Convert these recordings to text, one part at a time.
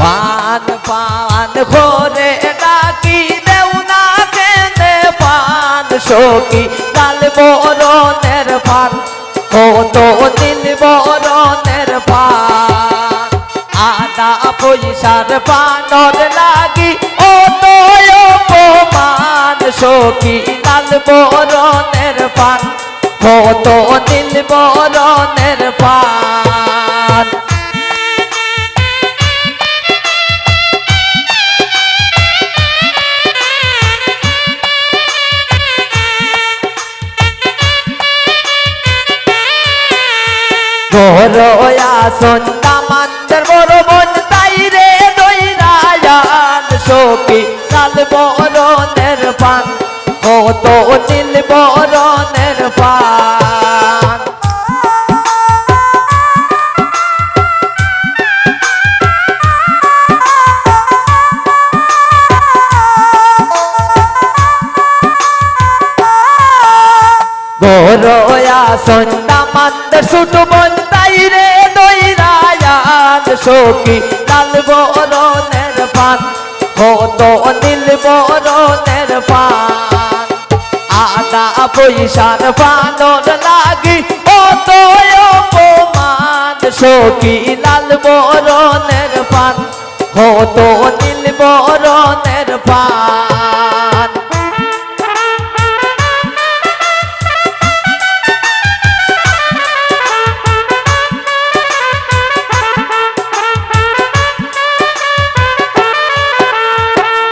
পান পান করে ডাকি দেও না কেনে পান সখী লাল বরণের পান কত নীল বরণের পান আদা পয়সার পানর লাগি ও তো অপমান সখী লাল বরণের পান কত নীল বরণের পান বড়য়া সন্তামান্দের বড় বোন তাই রে দইরায়ান সখী লাল বরণের পান কত নীল বরণের পান বড়য়া সন্তামান্দের ছোট বোন তাই রে দইরায়ান সখী লাল বরণের পান কত নীল বরণের পান আদা পয়সার পানর লাগি কত অপমান সখী লাল বরণের পান কত নীল বরণের পান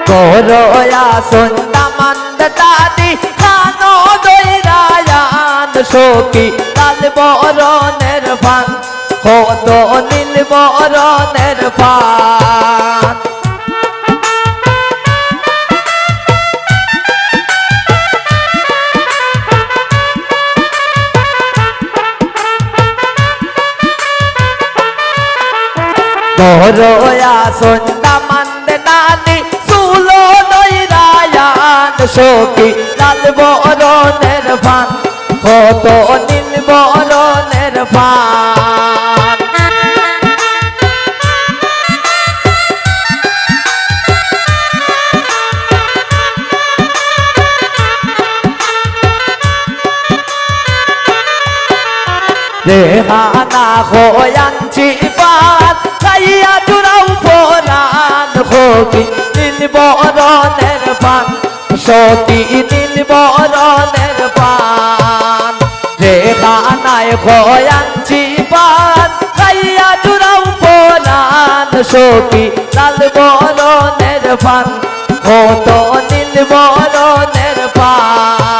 বড়য়া সন্তামান্দ দাদি খানো দইরায়ান সখী লাল বরণের পান কত নীল বরণের পান বড়য়া সন্তামান্দ নানি সুলো দইরায়ান সখী লাল বরণের পান কত নীল বরণের পান রেহানা হয়ানছি পান খাইয়া জুড়াও ফোরান সখী নীল বরণের পান সখী নীল বরণের পান রেহানায় হয়ানছি পান খাইয়া জুড়াও ফোরান সখী লাল বরণের পান কত নীল বরণের পান